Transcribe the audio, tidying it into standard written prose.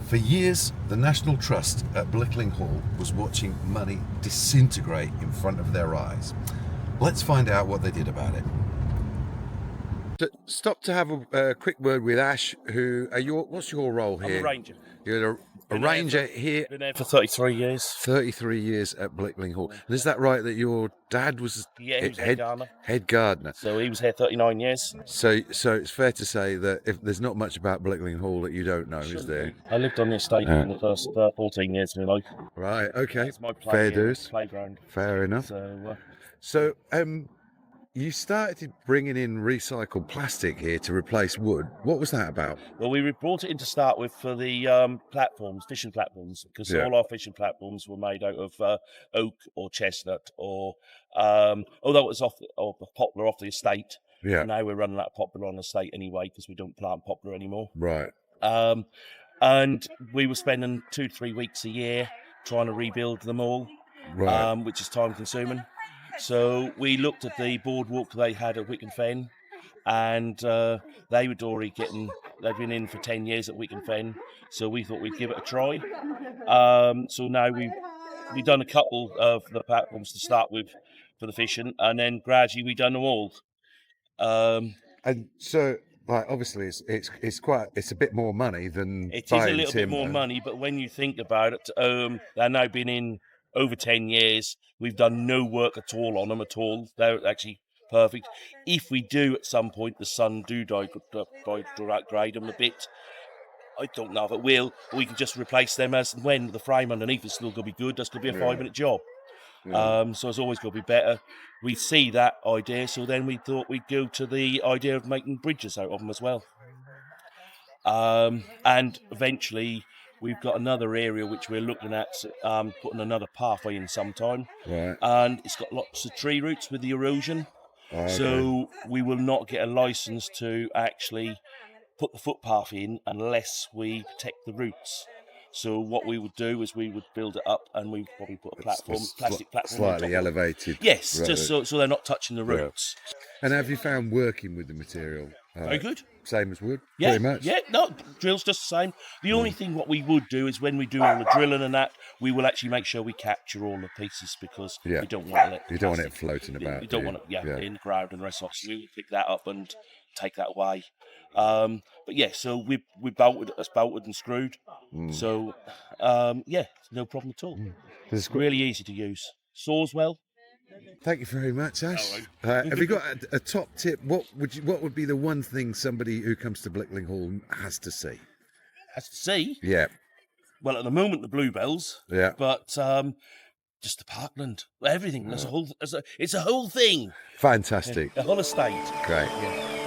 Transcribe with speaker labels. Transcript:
Speaker 1: For years, the National Trust at Blickling Hall was watching money disintegrate in front of their eyes. Let's find out what they did about it. Stop to have a quick word with Ash, who are what's your role here?
Speaker 2: I'm a ranger.
Speaker 1: You're a ranger here.
Speaker 2: Been there for 33 years.
Speaker 1: 33 years at Blickling Hall. And is that right that your dad was,
Speaker 2: Yeah, he was head gardener.
Speaker 1: Head gardener.
Speaker 2: So he was here 39 years.
Speaker 1: So it's fair to say that if there's not much about Blickling Hall that you don't know, is there?
Speaker 2: I lived on the estate for the first 14 years of my life.
Speaker 1: Right, okay.
Speaker 2: It's my
Speaker 1: Fair dues.
Speaker 2: playground.
Speaker 1: Fair enough. So you started bringing in recycled plastic here to replace wood. What was that about?
Speaker 2: Well, we brought it in to start with for the platforms, fishing platforms, because all our fishing platforms were made out of oak or chestnut, or although it was poplar off the estate.
Speaker 1: Yeah.
Speaker 2: Now we're running out of poplar on the estate anyway because we don't plant poplar anymore.
Speaker 1: Right.
Speaker 2: And we were spending 2 to 3 weeks a year trying to rebuild them all,
Speaker 1: right.
Speaker 2: Which is time consuming. So we looked at the boardwalk they had at Wicken Fen, and they were already they've been in for 10 years at Wicken Fen, so we thought we'd give it a try. So now we've done a couple of the platforms to start with for the fishing, and then gradually we've done them all.
Speaker 1: And so, like, obviously it's a bit more money than
Speaker 2: it
Speaker 1: buying
Speaker 2: is a little bit more money, but when you think about it, they've now been in over 10 years. We've done no work at all on them at all. They're actually perfect. If we do at some point, the sun do degrade them a bit. I don't know if it will. We can just replace them as and when. The frame underneath is still going to be good. That's going to be a 5-minute job.
Speaker 1: Yeah.
Speaker 2: So it's always going to be better. We see that idea, so then we thought we'd go to the idea of making bridges out of them as well. And eventually we've got another area which we're looking at putting another pathway in sometime.
Speaker 1: Right.
Speaker 2: And it's got lots of tree roots with the erosion.
Speaker 1: Okay.
Speaker 2: So we will not get a license to actually put the footpath in unless we protect the roots. So what we would do is we would build it up, and we'd probably put a plastic platform
Speaker 1: slightly elevated.
Speaker 2: Yes,
Speaker 1: right.
Speaker 2: Just so they're not touching the roots.
Speaker 1: And have you found working with the material?
Speaker 2: Very good.
Speaker 1: Same as wood,
Speaker 2: Yeah,
Speaker 1: pretty much.
Speaker 2: Yeah, no, drill's just the same. The only thing what we would do is when we do all the drilling and that, we will actually make sure we capture all the pieces, because we don't want
Speaker 1: it floating about.
Speaker 2: We don't want it, in the ground and the rest of it. So we will pick that up and take that away. But yeah, so we bolted and screwed. So no problem at all. It's really easy to use. Saws well.
Speaker 1: Thank you very much, Ash. Have you got a top tip? What would be the one thing somebody who comes to Blickling Hall has to see?
Speaker 2: Has to see?
Speaker 1: Yeah.
Speaker 2: Well, at the moment, the Bluebells.
Speaker 1: Yeah.
Speaker 2: But just the parkland, everything. There's it's a whole thing.
Speaker 1: Fantastic.
Speaker 2: The whole estate.
Speaker 1: Great. Yeah.